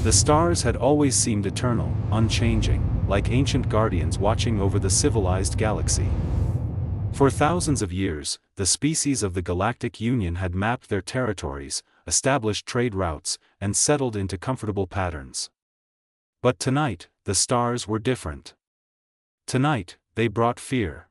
The stars had always seemed eternal, unchanging, like ancient guardians watching over the civilized galaxy. For thousands of years, the species of the Galactic Union had mapped their territories, established trade routes, and settled into comfortable patterns. But tonight, the stars were different. Tonight, they brought fear.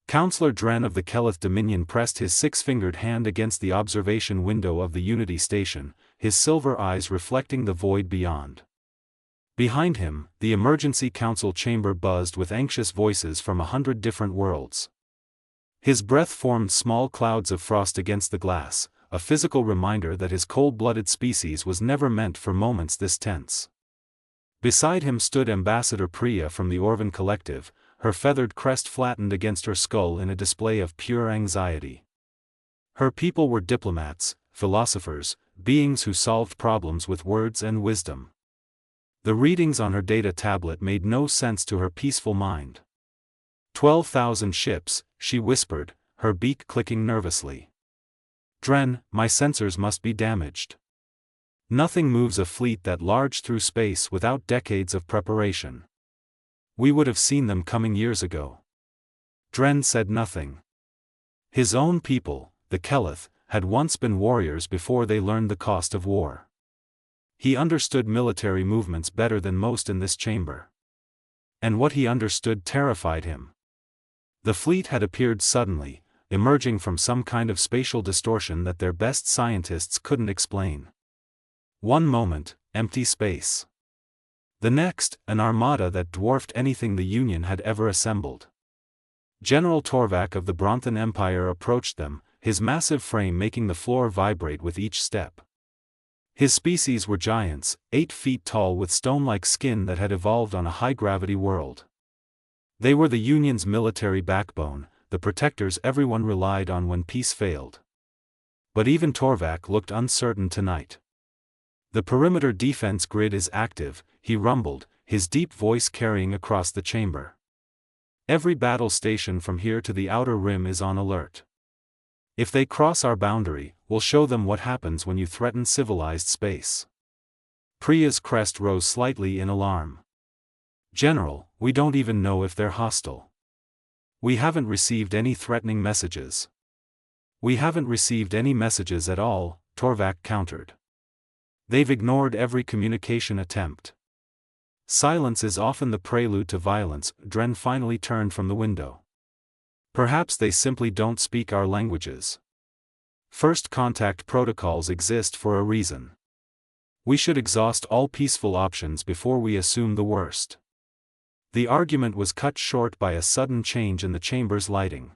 Counselor Dren of the Keleth Dominion pressed his six-fingered hand against the observation window of the Unity station, his silver eyes reflecting the void beyond. Behind him, the emergency council chamber buzzed with anxious voices from 100 different worlds. His breath formed small clouds of frost against the glass, a physical reminder that his cold-blooded species was never meant for moments this tense. Beside him stood Ambassador Priya from the Orvan Collective, her feathered crest flattened against her skull in a display of pure anxiety. Her people were diplomats, philosophers, beings who solved problems with words and wisdom. The readings on her data tablet made no sense to her peaceful mind. 12,000 ships, she whispered, her beak clicking nervously. Dren, my sensors must be damaged. Nothing moves a fleet that large through space without decades of preparation. We would have seen them coming years ago. Dren said nothing. His own people, the Keleth, had once been warriors before they learned the cost of war. He understood military movements better than most in this chamber. And what he understood terrified him. The fleet had appeared suddenly, emerging from some kind of spatial distortion that their best scientists couldn't explain. One moment, empty space. The next, an armada that dwarfed anything the Union had ever assembled. General Torvak of the Bronthan Empire approached them, his massive frame making the floor vibrate with each step. His species were giants, 8 feet tall with stone-like skin that had evolved on a high-gravity world. They were the Union's military backbone, the protectors everyone relied on when peace failed. But even Torvak looked uncertain tonight. The perimeter defense grid is active, he rumbled, his deep voice carrying across the chamber. Every battle station from here to the outer rim is on alert. If they cross our boundary, we'll show them what happens when you threaten civilized space. Priya's crest rose slightly in alarm. General, we don't even know if they're hostile. We haven't received any threatening messages. We haven't received any messages at all, Torvak countered. They've ignored every communication attempt. Silence is often the prelude to violence. Dren finally turned from the window. Perhaps they simply don't speak our languages. First contact protocols exist for a reason. We should exhaust all peaceful options before we assume the worst. The argument was cut short by a sudden change in the chamber's lighting.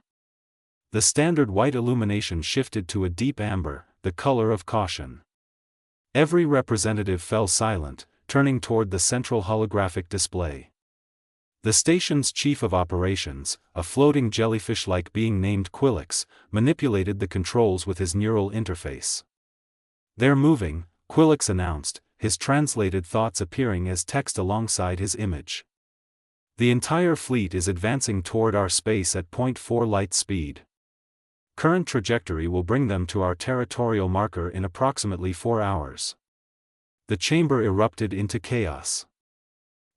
The standard white illumination shifted to a deep amber, the color of caution. Every representative fell silent, turning toward the central holographic display. The station's chief of operations, a floating jellyfish-like being named Quillix, manipulated the controls with his neural interface. "They're moving," Quillix announced, his translated thoughts appearing as text alongside his image. "The entire fleet is advancing toward our space at 0.4 light speed. Current trajectory will bring them to our territorial marker in approximately 4 hours." The chamber erupted into chaos.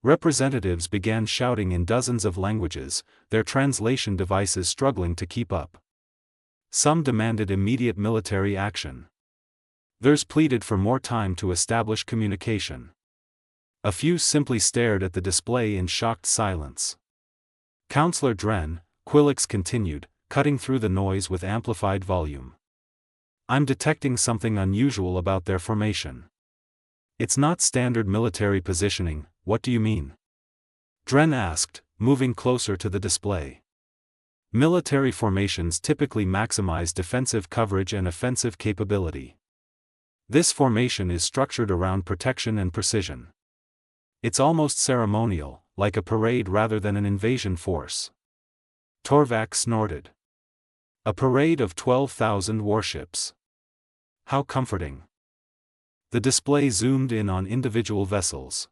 Representatives began shouting in dozens of languages, their translation devices struggling to keep up. Some demanded immediate military action. Others pleaded for more time to establish communication. A few simply stared at the display in shocked silence. Counselor Dren, Quillix continued, cutting through the noise with amplified volume. "I'm detecting something unusual about their formation. It's not standard military positioning. What do you mean?" Dren asked, moving closer to the display. Military formations typically maximize defensive coverage and offensive capability. This formation is structured around protection and precision. It's almost ceremonial, like a parade rather than an invasion force. Torvak snorted. A parade of 12,000 warships. How comforting. The display zoomed in on individual vessels.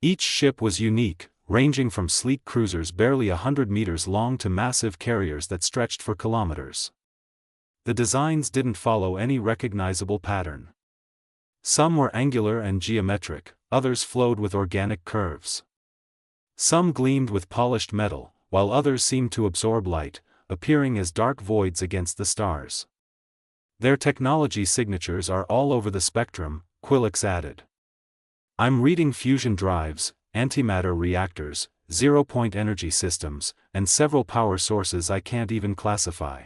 Each ship was unique, ranging from sleek cruisers barely 100 meters long to massive carriers that stretched for kilometers. The designs didn't follow any recognizable pattern. Some were angular and geometric, others flowed with organic curves. Some gleamed with polished metal, while others seemed to absorb light, appearing as dark voids against the stars. Their technology signatures are all over the spectrum, Quillix added. I'm reading fusion drives, antimatter reactors, zero-point energy systems, and several power sources I can't even classify.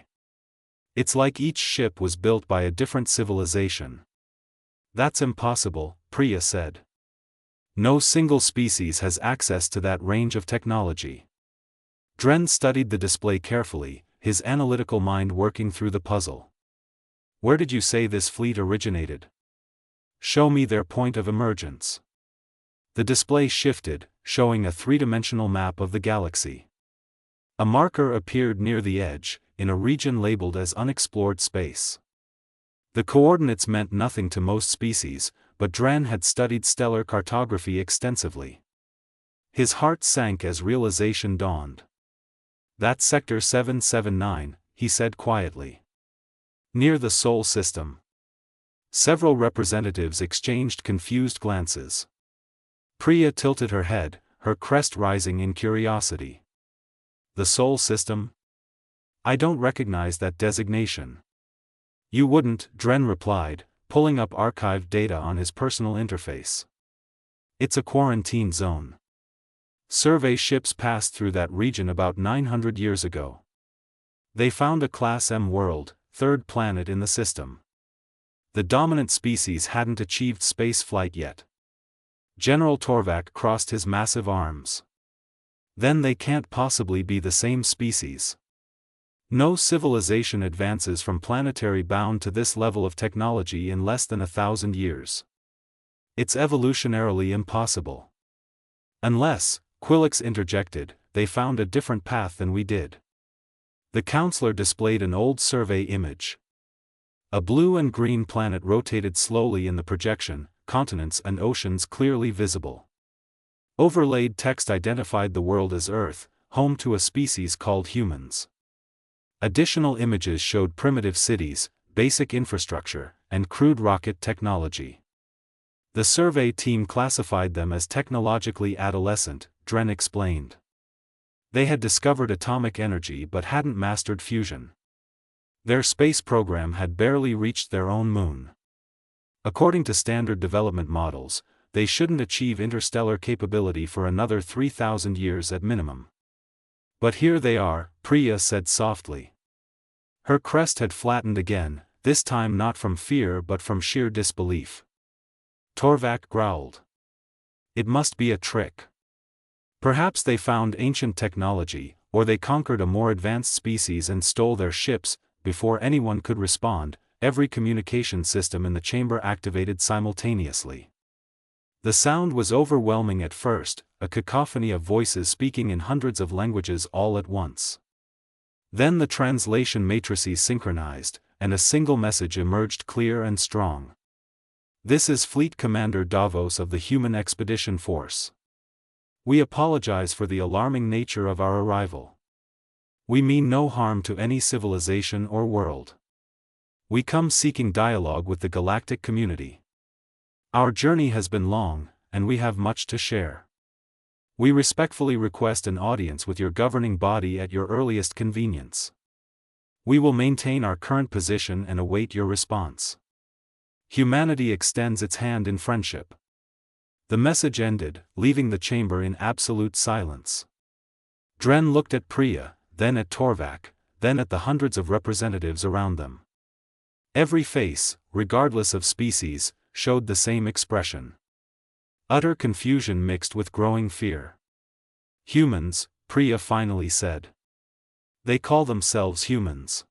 It's like each ship was built by a different civilization. That's impossible, Priya said. No single species has access to that range of technology. Dren studied the display carefully, his analytical mind working through the puzzle. Where did you say this fleet originated? Show me their point of emergence. The display shifted, showing a three-dimensional map of the galaxy. A marker appeared near the edge, in a region labeled as unexplored space. The coordinates meant nothing to most species, but Dren had studied stellar cartography extensively. His heart sank as realization dawned. That's Sector 779, he said quietly. Near the Sol system. Several representatives exchanged confused glances. Priya tilted her head, her crest rising in curiosity. The Sol system? I don't recognize that designation. You wouldn't, Dren replied, pulling up archived data on his personal interface. It's a quarantine zone. Survey ships passed through that region about 900 years ago. They found a Class M world, third planet in the system. The dominant species hadn't achieved space flight yet. General Torvak crossed his massive arms. Then they can't possibly be the same species. No civilization advances from planetary bound to this level of technology in less than 1,000 years. It's evolutionarily impossible. Unless, Quillix interjected, they found a different path than we did. The counselor displayed an old survey image. A blue and green planet rotated slowly in the projection, continents and oceans clearly visible. Overlaid text identified the world as Earth, home to a species called humans. Additional images showed primitive cities, basic infrastructure, and crude rocket technology. The survey team classified them as technologically adolescent, Dren explained. They had discovered atomic energy but hadn't mastered fusion. Their space program had barely reached their own moon. According to standard development models, they shouldn't achieve interstellar capability for another 3,000 years at minimum. But here they are, Priya said softly. Her crest had flattened again, this time not from fear but from sheer disbelief. Torvak growled. It must be a trick. Perhaps they found ancient technology, or they conquered a more advanced species and stole their ships. Before anyone could respond, every communication system in the chamber activated simultaneously. The sound was overwhelming at first, a cacophony of voices speaking in hundreds of languages all at once. Then the translation matrices synchronized, and a single message emerged clear and strong. This is Fleet Commander Davos of the Human Expedition Force. We apologize for the alarming nature of our arrival. We mean no harm to any civilization or world. We come seeking dialogue with the galactic community. Our journey has been long, and we have much to share. We respectfully request an audience with your governing body at your earliest convenience. We will maintain our current position and await your response. Humanity extends its hand in friendship. The message ended, leaving the chamber in absolute silence. Dren looked at Priya, then at Torvak, then at the hundreds of representatives around them. Every face, regardless of species, showed the same expression. Utter confusion mixed with growing fear. Humans, Priya finally said. They call themselves humans.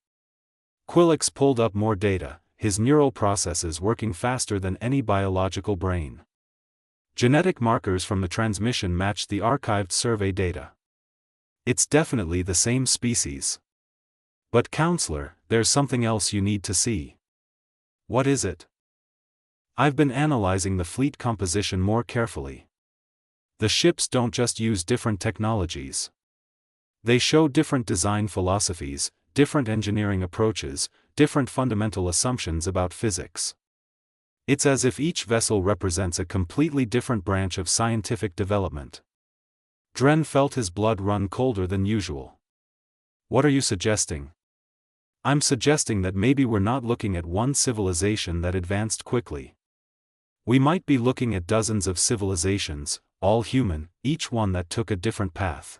Quillix pulled up more data, his neural processes working faster than any biological brain. Genetic markers from the transmission matched the archived survey data. It's definitely the same species. But counselor, there's something else you need to see. What is it? I've been analyzing the fleet composition more carefully. The ships don't just use different technologies. They show different design philosophies, different engineering approaches, different fundamental assumptions about physics. It's as if each vessel represents a completely different branch of scientific development. Dren felt his blood run colder than usual. What are you suggesting? I'm suggesting that maybe we're not looking at one civilization that advanced quickly. We might be looking at dozens of civilizations, all human, each one that took a different path.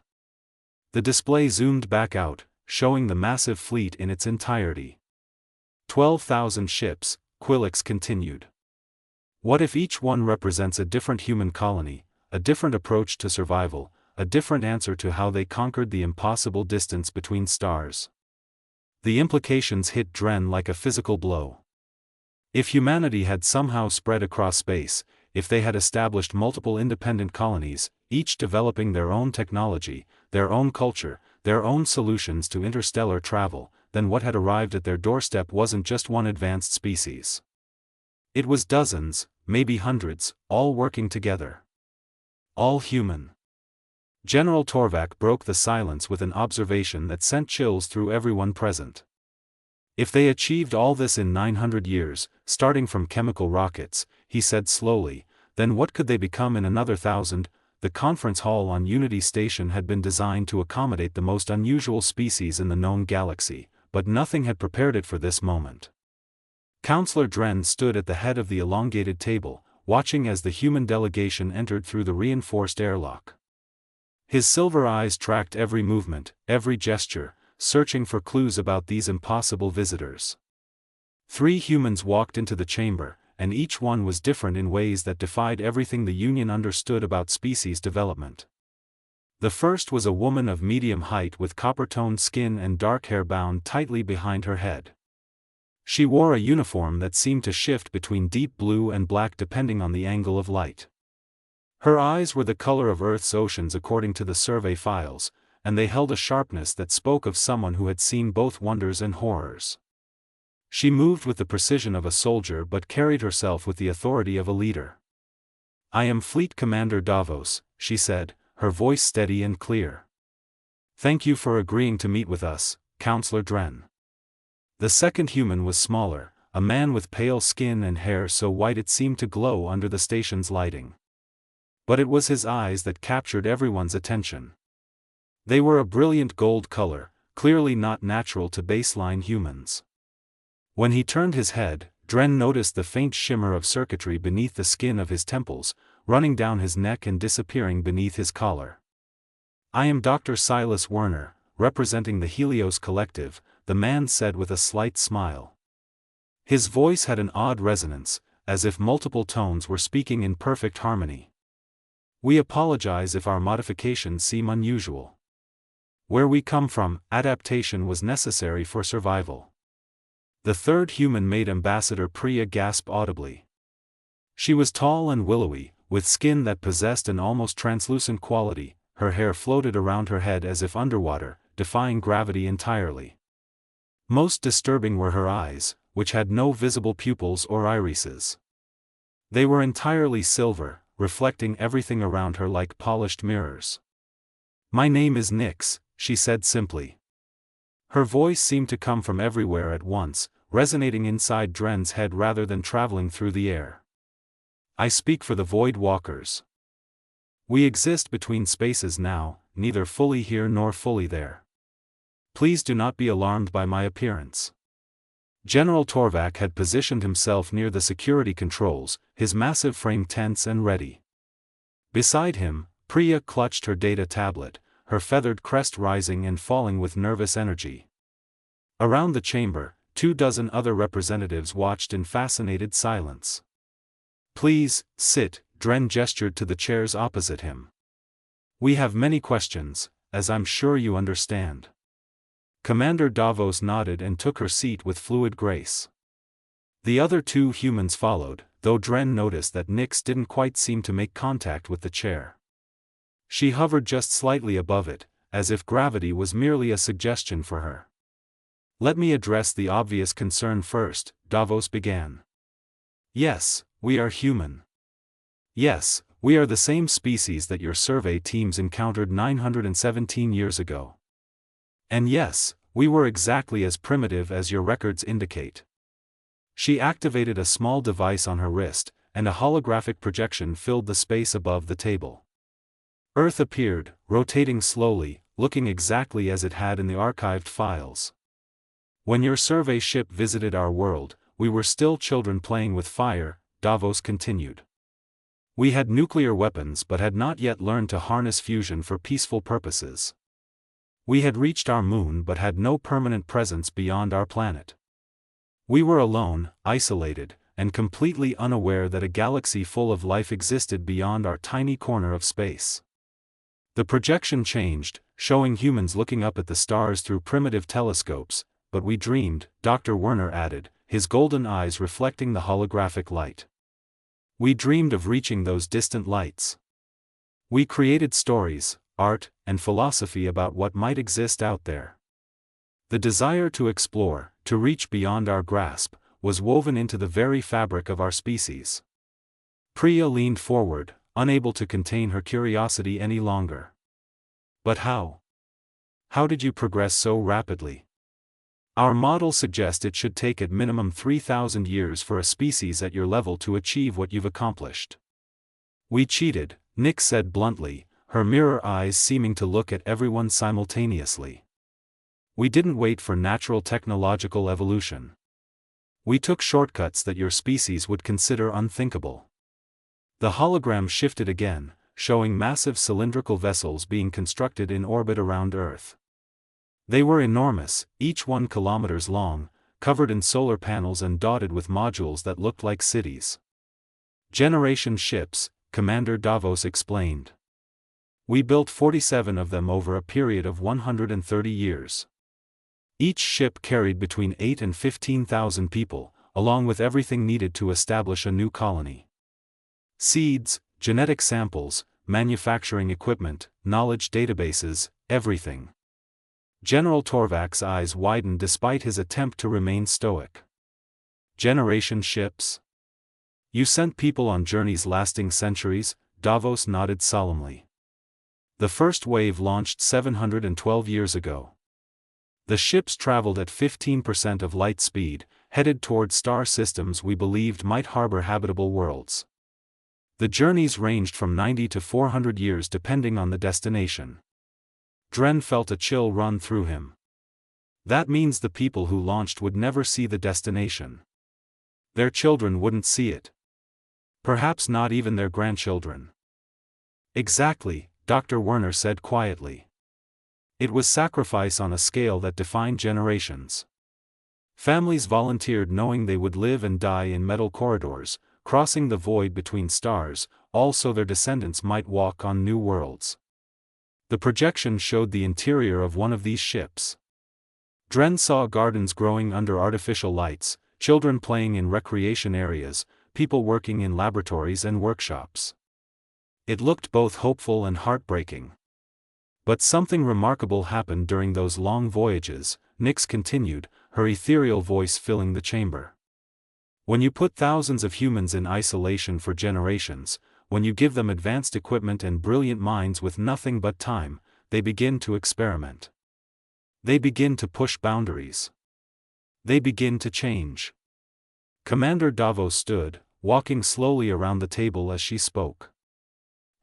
The display zoomed back out, showing the massive fleet in its entirety. 12,000 ships, Quillix continued. What if each one represents a different human colony, a different approach to survival, a different answer to how they conquered the impossible distance between stars? The implications hit Dren like a physical blow. If humanity had somehow spread across space, if they had established multiple independent colonies, each developing their own technology, their own culture, their own solutions to interstellar travel, then what had arrived at their doorstep wasn't just one advanced species. It was dozens, maybe hundreds, all working together. All human. General Torvak broke the silence with an observation that sent chills through everyone present. If they achieved all this in 900 years, starting from chemical rockets, he said slowly, then what could they become in another 1,000? The conference hall on Unity Station had been designed to accommodate the most unusual species in the known galaxy, but nothing had prepared it for this moment. Counselor Dren stood at the head of the elongated table, watching as the human delegation entered through the reinforced airlock. His silver eyes tracked every movement, every gesture, searching for clues about these impossible visitors. 3 humans walked into the chamber, and each one was different in ways that defied everything the Union understood about species development. The first was a woman of medium height with copper-toned skin and dark hair bound tightly behind her head. She wore a uniform that seemed to shift between deep blue and black depending on the angle of light. Her eyes were the color of Earth's oceans according to the survey files, and they held a sharpness that spoke of someone who had seen both wonders and horrors. She moved with the precision of a soldier but carried herself with the authority of a leader. "I am Fleet Commander Davos," she said, her voice steady and clear. "Thank you for agreeing to meet with us, Counselor Dren." The second human was smaller, a man with pale skin and hair so white it seemed to glow under the station's lighting. But it was his eyes that captured everyone's attention. They were a brilliant gold color, clearly not natural to baseline humans. When he turned his head, Dren noticed the faint shimmer of circuitry beneath the skin of his temples, running down his neck and disappearing beneath his collar. "I am Dr. Silas Werner, representing the Helios Collective," the man said with a slight smile. His voice had an odd resonance, as if multiple tones were speaking in perfect harmony. "We apologize if our modifications seem unusual. Where we come from, adaptation was necessary for survival." The third human made Ambassador Priya gasp audibly. She was tall and willowy, with skin that possessed an almost translucent quality, her hair floated around her head as if underwater, defying gravity entirely. Most disturbing were her eyes, which had no visible pupils or irises. They were entirely silver, reflecting everything around her like polished mirrors. "My name is Nyx," she said simply. Her voice seemed to come from everywhere at once, resonating inside Dren's head rather than traveling through the air. "I speak for the Void Walkers. We exist between spaces now, neither fully here nor fully there. Please do not be alarmed by my appearance." General Torvak had positioned himself near the security controls, his massive frame tense and ready. Beside him, Priya clutched her data tablet, her feathered crest rising and falling with nervous energy. Around the chamber, 24 other representatives watched in fascinated silence. "Please, sit," Dren gestured to the chairs opposite him. "We have many questions, as I'm sure you understand." Commander Davos nodded and took her seat with fluid grace. The other 2 humans followed, though Dren noticed that Nyx didn't quite seem to make contact with the chair. She hovered just slightly above it, as if gravity was merely a suggestion for her. "Let me address the obvious concern first," Davos began. "Yes, we are human. Yes, we are the same species that your survey teams encountered 917 years ago. And yes, we were exactly as primitive as your records indicate. She activated a small device on her wrist, and a holographic projection filled the space above the table. Earth appeared, rotating slowly, looking exactly as it had in the archived files. When your survey ship visited our world, we were still children playing with fire, Davos continued. We had nuclear weapons but had not yet learned to harness fusion for peaceful purposes. We had reached our moon but had no permanent presence beyond our planet. We were alone, isolated, and completely unaware that a galaxy full of life existed beyond our tiny corner of space. The projection changed, showing humans looking up at the stars through primitive telescopes, but we dreamed, Dr. Werner added, his golden eyes reflecting the holographic light. We dreamed of reaching those distant lights. We created stories, art, and philosophy about what might exist out there. The desire to explore, to reach beyond our grasp, was woven into the very fabric of our species. Priya leaned forward, unable to contain her curiosity any longer. But how? How did you progress so rapidly? Our models suggest it should take at minimum 3,000 years for a species at your level to achieve what you've accomplished. We cheated, Nyx said bluntly, her mirror eyes seeming to look at everyone simultaneously. We didn't wait for natural technological evolution. We took shortcuts that your species would consider unthinkable. The hologram shifted again, showing massive cylindrical vessels being constructed in orbit around Earth. They were enormous, each 1 kilometer long, covered in solar panels and dotted with modules that looked like cities. Generation ships, Commander Davos explained. We built 47 of them over a period of 130 years. Each ship carried between 8 and 15,000 people, along with everything needed to establish a new colony. Seeds, genetic samples, manufacturing equipment, knowledge databases, everything. General Torvak's eyes widened despite his attempt to remain stoic. Generation ships? You sent people on journeys lasting centuries, Davos nodded solemnly. The first wave launched 712 years ago. The ships traveled at 15% of light speed, headed toward star systems we believed might harbor habitable worlds. The journeys ranged from 90 to 400 years depending on the destination. Dren felt a chill run through him. That means the people who launched would never see the destination. Their children wouldn't see it. Perhaps not even their grandchildren. Exactly, Dr. Werner said quietly. It was sacrifice on a scale that defined generations. Families volunteered knowing they would live and die in metal corridors, crossing the void between stars, all so their descendants might walk on new worlds. The projection showed the interior of one of these ships. Dren saw gardens growing under artificial lights, children playing in recreation areas, people working in laboratories and workshops. It looked both hopeful and heartbreaking. But something remarkable happened during those long voyages, Nyx continued, her ethereal voice filling the chamber. When you put thousands of humans in isolation for generations, when you give them advanced equipment and brilliant minds with nothing but time, they begin to experiment. They begin to push boundaries. They begin to change. Commander Davos stood, walking slowly around the table as she spoke.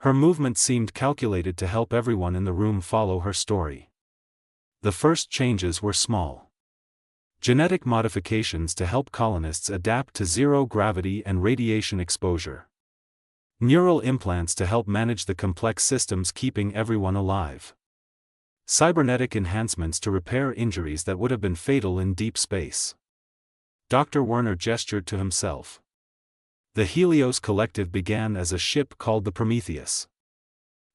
Her movement seemed calculated to help everyone in the room follow her story. The first changes were small. Genetic modifications to help colonists adapt to zero gravity and radiation exposure. Neural implants to help manage the complex systems keeping everyone alive. Cybernetic enhancements to repair injuries that would have been fatal in deep space. Dr. Werner gestured to himself. The Helios Collective began as a ship called the Prometheus.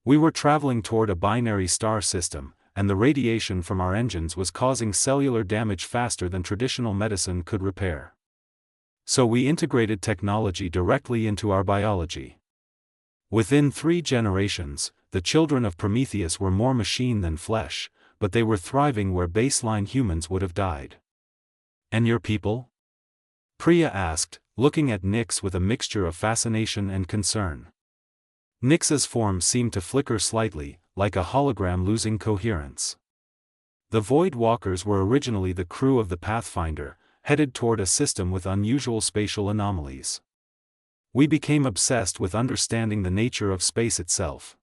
We were traveling toward a binary star system, and the radiation from our engines was causing cellular damage faster than traditional medicine could repair. So we integrated technology directly into our biology. Within 3 generations, the children of Prometheus were more machine than flesh, but they were thriving where baseline humans would have died. And your people? Priya asked, looking at Nyx with a mixture of fascination and concern. Nyx's form seemed to flicker slightly, like a hologram losing coherence. The Void Walkers were originally the crew of the Pathfinder, headed toward a system with unusual spatial anomalies. We became obsessed with understanding the nature of space itself.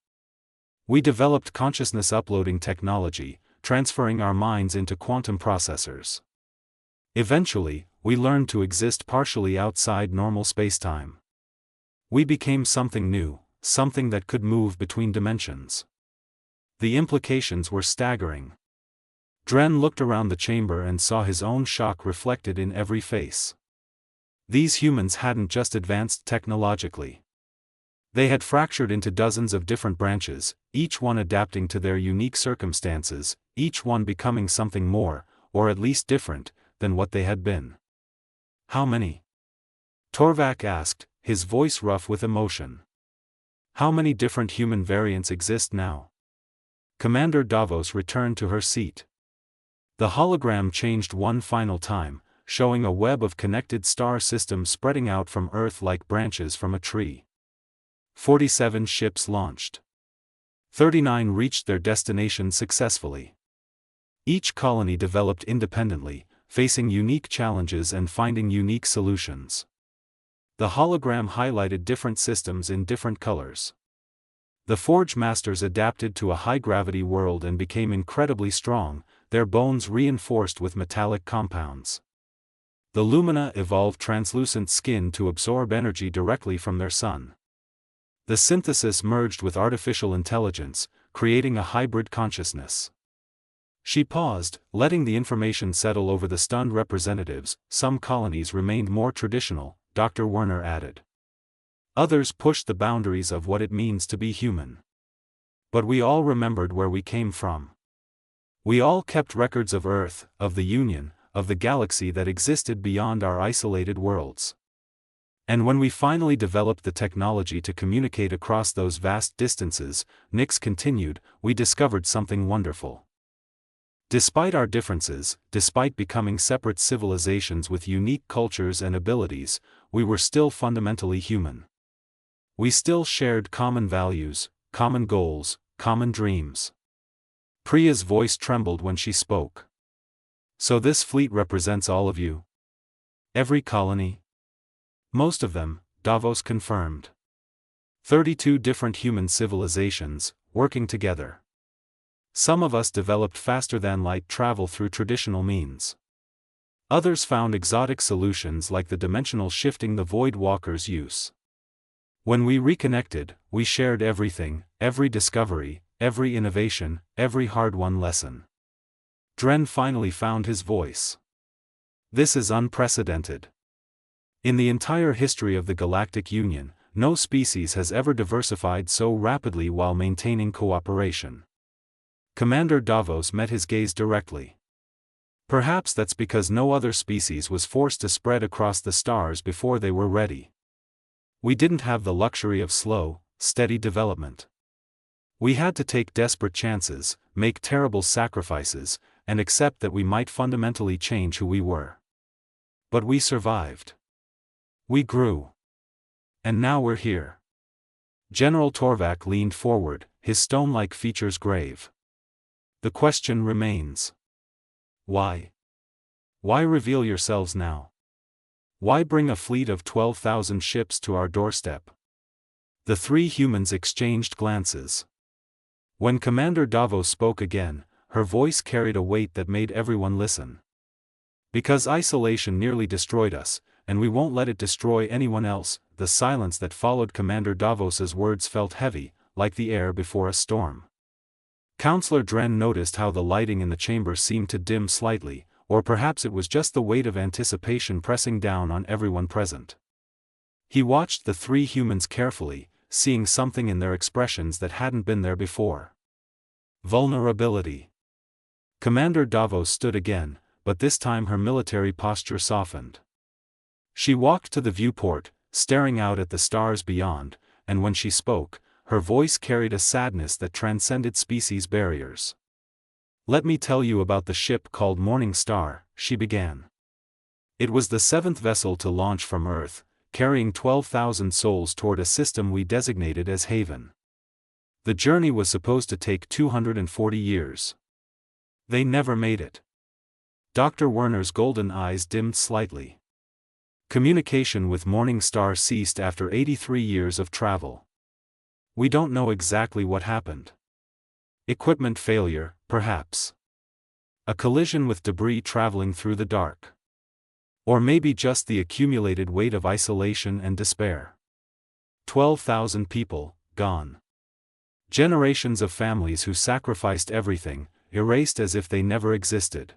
We developed consciousness uploading technology, transferring our minds into quantum processors. Eventually, we learned to exist partially outside normal spacetime. We became something new, something that could move between dimensions. The implications were staggering. Dren looked around the chamber and saw his own shock reflected in every face. These humans hadn't just advanced technologically. They had fractured into dozens of different branches, each one adapting to their unique circumstances, each one becoming something more, or at least different, than what they had been. How many? Torvak asked, his voice rough with emotion. How many different human variants exist now? Commander Davos returned to her seat. The hologram changed one final time, showing a web of connected star systems spreading out from Earth like branches from a tree. 47 ships launched. 39 reached their destination successfully. Each colony developed independently, facing unique challenges and finding unique solutions. The hologram highlighted different systems in different colors. The Forge Masters adapted to a high-gravity world and became incredibly strong, their bones reinforced with metallic compounds. The Lumina evolved translucent skin to absorb energy directly from their sun. The synthesis merged with artificial intelligence, creating a hybrid consciousness. She paused, letting the information settle over the stunned representatives. Some colonies remained more traditional, Dr. Werner added. Others pushed the boundaries of what it means to be human. But we all remembered where we came from. We all kept records of Earth, of the Union, of the galaxy that existed beyond our isolated worlds. And when we finally developed the technology to communicate across those vast distances, Nix continued, we discovered something wonderful. Despite our differences, despite becoming separate civilizations with unique cultures and abilities, we were still fundamentally human. We still shared common values, common goals, common dreams. Priya's voice trembled when she spoke. So this fleet represents all of you? Every colony? Most of them, Davos confirmed. 32 different human civilizations, working together. Some of us developed faster-than-light travel through traditional means. Others found exotic solutions like the dimensional shifting the Void Walkers use. When we reconnected, we shared everything, every discovery, every innovation, every hard-won lesson. Dren finally found his voice. This is unprecedented. In the entire history of the Galactic Union, no species has ever diversified so rapidly while maintaining cooperation. Commander Davos met his gaze directly. Perhaps that's because no other species was forced to spread across the stars before they were ready. We didn't have the luxury of slow, steady development. We had to take desperate chances, make terrible sacrifices, and accept that we might fundamentally change who we were. But we survived. We grew. And now we're here. General Torvak leaned forward, his stone-like features grave. The question remains. Why? Why reveal yourselves now? Why bring a fleet of 12,000 ships to our doorstep? The three humans exchanged glances. When Commander Davos spoke again, her voice carried a weight that made everyone listen. Because isolation nearly destroyed us, and we won't let it destroy anyone else. The silence that followed Commander Davos's words felt heavy, like the air before a storm. Counselor Dren noticed how the lighting in the chamber seemed to dim slightly, or perhaps it was just the weight of anticipation pressing down on everyone present. He watched the three humans carefully, seeing something in their expressions that hadn't been there before. Vulnerability. Commander Davos stood again, but this time her military posture softened. She walked to the viewport, staring out at the stars beyond, and when she spoke, her voice carried a sadness that transcended species barriers. Let me tell you about the ship called Morning Star, she began. It was the seventh vessel to launch from Earth, carrying 12,000 souls toward a system we designated as Haven. The journey was supposed to take 240 years. They never made it. Dr. Werner's golden eyes dimmed slightly. Communication with Morning Star ceased after 83 years of travel. We don't know exactly what happened. Equipment failure, perhaps. A collision with debris traveling through the dark. Or maybe just the accumulated weight of isolation and despair. 12,000 people, gone. Generations of families who sacrificed everything, erased as if they never existed.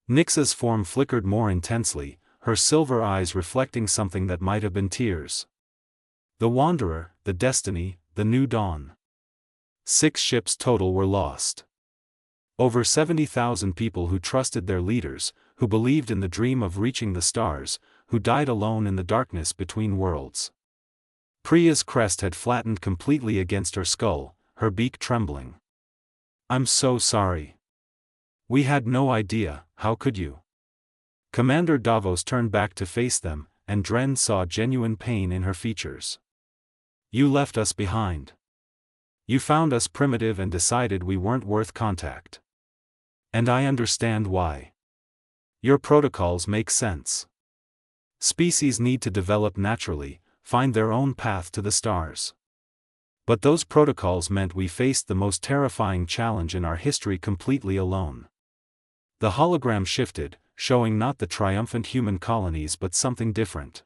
Nix's form flickered more intensely, her silver eyes reflecting something that might have been tears. The Wanderer, the Destiny, the New Dawn. 6 ships total were lost. Over 70,000 people who trusted their leaders, who believed in the dream of reaching the stars, who died alone in the darkness between worlds. Priya's crest had flattened completely against her skull, her beak trembling. "I'm so sorry. We had no idea, how could you?" Commander Davos turned back to face them, and Dren saw genuine pain in her features. "You left us behind. You found us primitive and decided we weren't worth contact. And I understand why. Your protocols make sense. Species need to develop naturally, find their own path to the stars. But those protocols meant we faced the most terrifying challenge in our history completely alone." The hologram shifted, showing not the triumphant human colonies but something different.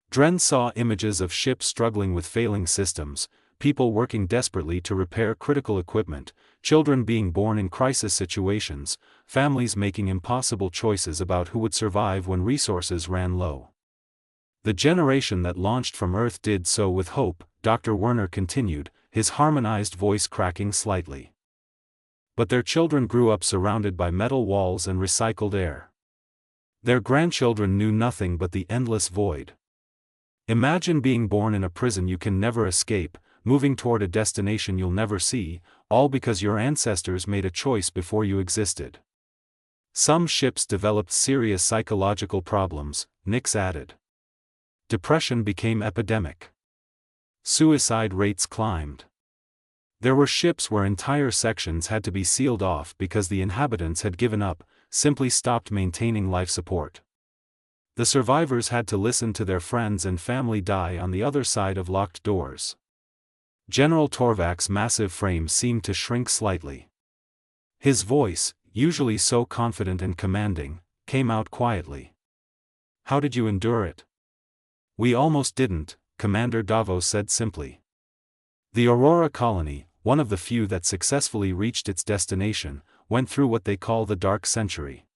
Dren saw images of ships struggling with failing systems, people working desperately to repair critical equipment, children being born in crisis situations, families making impossible choices about who would survive when resources ran low. "The generation that launched from Earth did so with hope," Dr. Werner continued, his harmonized voice cracking slightly. "But their children grew up surrounded by metal walls and recycled air. Their grandchildren knew nothing but the endless void. Imagine being born in a prison you can never escape, moving toward a destination you'll never see, all because your ancestors made a choice before you existed." "Some ships developed serious psychological problems," Nix added. "Depression became epidemic. Suicide rates climbed. There were ships where entire sections had to be sealed off because the inhabitants had given up, simply stopped maintaining life support. The survivors had to listen to their friends and family die on the other side of locked doors." General Torvak's massive frame seemed to shrink slightly. His voice, usually so confident and commanding, came out quietly. "How did you endure it?" "We almost didn't," Commander Davos said simply. "The Aurora colony, one of the few that successfully reached its destination, went through what they call the Dark Century.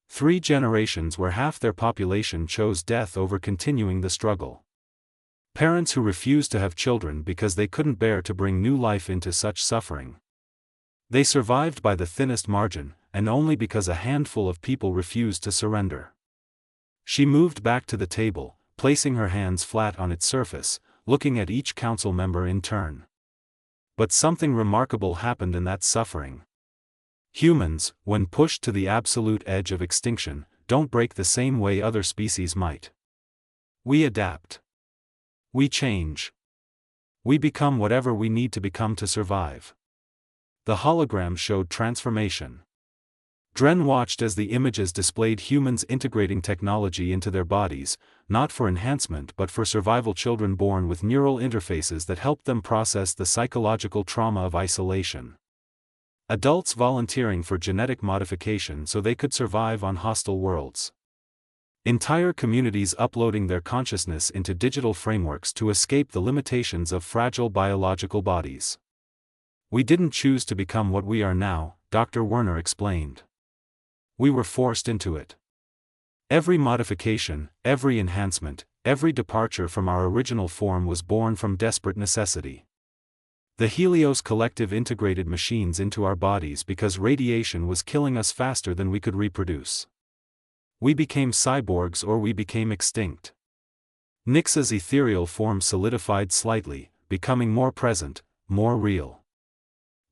3 generations where half their population chose death over continuing the struggle. Parents who refused to have children because they couldn't bear to bring new life into such suffering. They survived by the thinnest margin, and only because a handful of people refused to surrender." She moved back to the table, placing her hands flat on its surface, looking at each council member in turn. "But something remarkable happened in that suffering. Humans, when pushed to the absolute edge of extinction, don't break the same way other species might. We adapt. We change. We become whatever we need to become to survive." The hologram showed transformation. Dren watched as the images displayed humans integrating technology into their bodies, not for enhancement but for survival. Children born with neural interfaces that helped them process the psychological trauma of isolation. Adults volunteering for genetic modification so they could survive on hostile worlds. Entire communities uploading their consciousness into digital frameworks to escape the limitations of fragile biological bodies. "We didn't choose to become what we are now," Dr. Werner explained. "We were forced into it. Every modification, every enhancement, every departure from our original form was born from desperate necessity. The Helios Collective integrated machines into our bodies because radiation was killing us faster than we could reproduce. We became cyborgs or we became extinct." Nix's ethereal form solidified slightly, becoming more present, more real.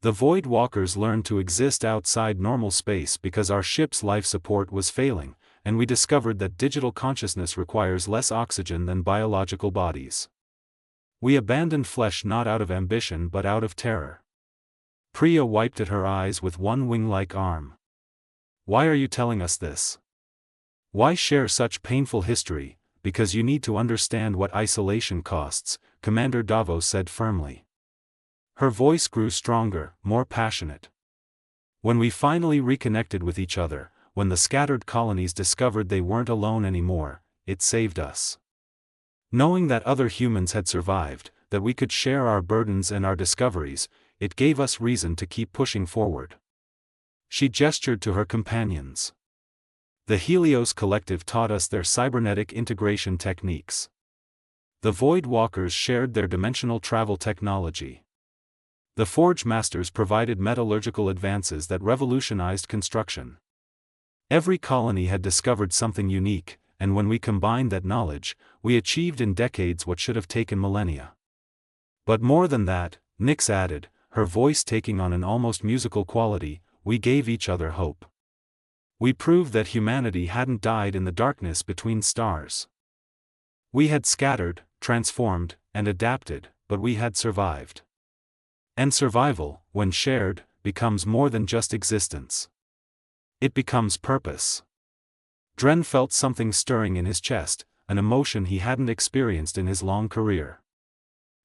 "The Void Walkers learned to exist outside normal space because our ship's life support was failing, and we discovered that digital consciousness requires less oxygen than biological bodies. We abandoned flesh not out of ambition but out of terror." Priya wiped at her eyes with one wing-like arm. Why are you telling us this? Why share such painful history? Because you need to understand what isolation costs, Commander Davos said firmly. Her voice grew stronger, more passionate. When we finally reconnected with each other, when the scattered colonies discovered they weren't alone anymore, it saved us. Knowing that other humans had survived, that we could share our burdens and our discoveries, it gave us reason to keep pushing forward. She gestured to her companions. The Helios Collective taught us their cybernetic integration techniques. The Void Walkers shared their dimensional travel technology. The Forge Masters provided metallurgical advances that revolutionized construction. Every colony had discovered something unique, and when we combined that knowledge, we achieved in decades what should have taken millennia. But more than that, Nyx added, her voice taking on an almost musical quality, we gave each other hope. We proved that humanity hadn't died in the darkness between stars. We had scattered, transformed, and adapted, but we had survived. And survival, when shared, becomes more than just existence. It becomes purpose. Dren felt something stirring in his chest, an emotion he hadn't experienced in his long career.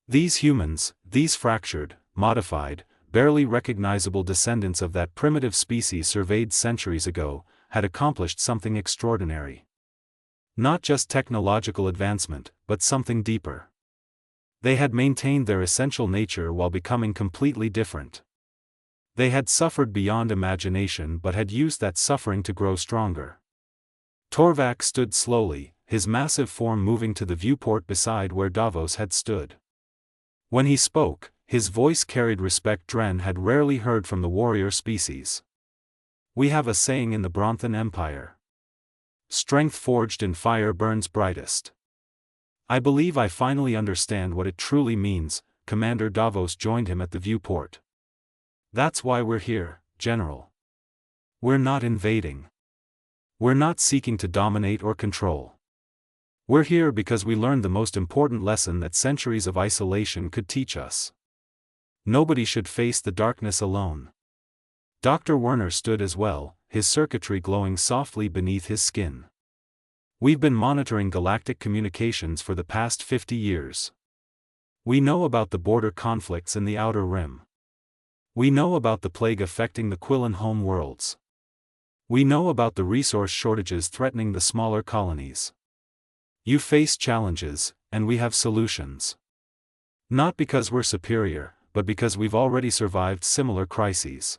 These humans, these fractured, modified, barely recognizable descendants of that primitive species surveyed centuries ago, had accomplished something extraordinary. Not just technological advancement, but something deeper. They had maintained their essential nature while becoming completely different. They had suffered beyond imagination but had used that suffering to grow stronger. Torvak stood slowly, his massive form moving to the viewport beside where Davos had stood. When he spoke, his voice carried respect Dren had rarely heard from the warrior species. We have a saying in the Bronthan Empire. Strength forged in fire burns brightest. I believe I finally understand what it truly means. Commander Davos joined him at the viewport. That's why we're here, General. We're not invading. We're not seeking to dominate or control. We're here because we learned the most important lesson that centuries of isolation could teach us. Nobody should face the darkness alone. Dr. Werner stood as well, his circuitry glowing softly beneath his skin. We've been monitoring galactic communications for the past 50 years. We know about the border conflicts in the Outer Rim. We know about the plague affecting the Quillen home worlds. We know about the resource shortages threatening the smaller colonies. You face challenges, and we have solutions. Not because we're superior, but because we've already survived similar crises.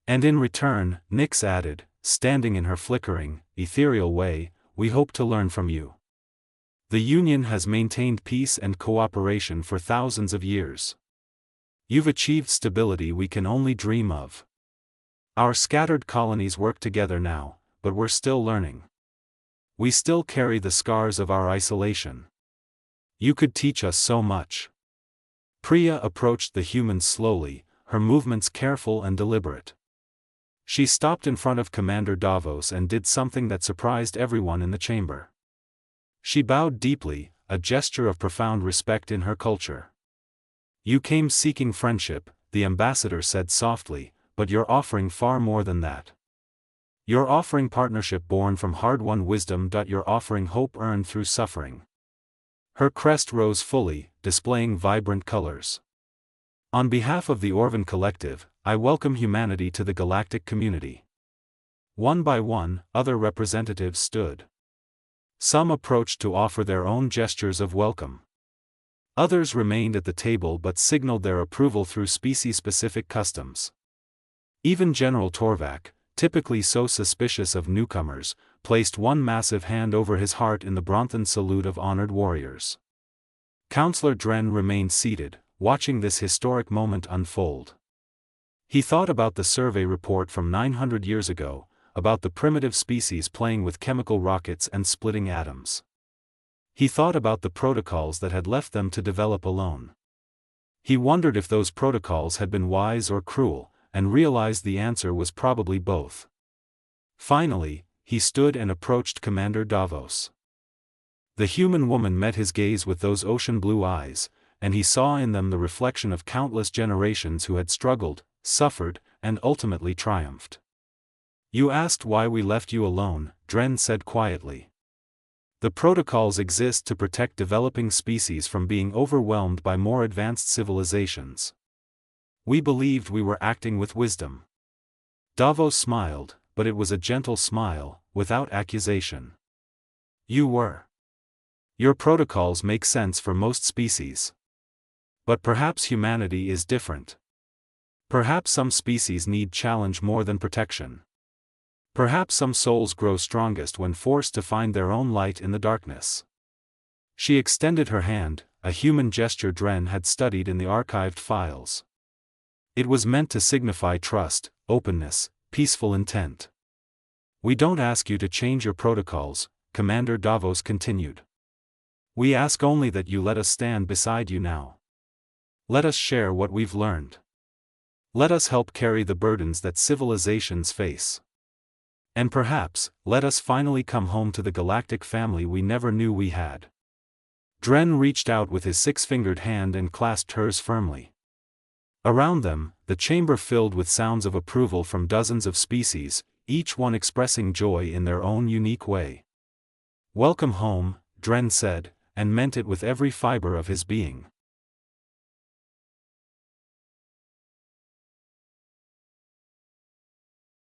And in return, Nyx added, standing in her flickering, ethereal way, we hope to learn from you. The Union has maintained peace and cooperation for thousands of years. You've achieved stability we can only dream of. Our scattered colonies work together now, but we're still learning. We still carry the scars of our isolation. You could teach us so much. Priya approached the humans slowly, her movements careful and deliberate. She stopped in front of Commander Davos and did something that surprised everyone in the chamber. She bowed deeply, a gesture of profound respect in her culture. You came seeking friendship, the ambassador said softly, but you're offering far more than that. You're offering partnership born from hard-won wisdom. You're offering hope earned through suffering. Her crest rose fully, displaying vibrant colors. On behalf of the Orvan Collective, I welcome humanity to the galactic community. One by one, other representatives stood. Some approached to offer their own gestures of welcome. Others remained at the table but signaled their approval through species-specific customs. Even General Torvak, typically so suspicious of newcomers, placed one massive hand over his heart in the Bronthan salute of honored warriors. Counselor Dren remained seated, watching this historic moment unfold. He thought about the survey report from 900 years ago, about the primitive species playing with chemical rockets and splitting atoms. He thought about the protocols that had left them to develop alone. He wondered if those protocols had been wise or cruel, and realized the answer was probably both. Finally, he stood and approached Commander Davos. The human woman met his gaze with those ocean-blue eyes, and he saw in them the reflection of countless generations who had struggled, suffered, and ultimately triumphed. You asked why we left you alone, Dren said quietly. The protocols exist to protect developing species from being overwhelmed by more advanced civilizations. We believed we were acting with wisdom. Davos smiled, but it was a gentle smile, without accusation. You were. Your protocols make sense for most species. But perhaps humanity is different. Perhaps some species need challenge more than protection. Perhaps some souls grow strongest when forced to find their own light in the darkness. She extended her hand, a human gesture Dren had studied in the archived files. It was meant to signify trust, openness, peaceful intent. We don't ask you to change your protocols, Commander Davos continued. We ask only that you let us stand beside you now. Let us share what we've learned. Let us help carry the burdens that civilizations face. And perhaps, let us finally come home to the galactic family we never knew we had. Dren reached out with his six-fingered hand and clasped hers firmly. Around them, the chamber filled with sounds of approval from dozens of species, each one expressing joy in their own unique way. Welcome home, Dren said, and meant it with every fiber of his being.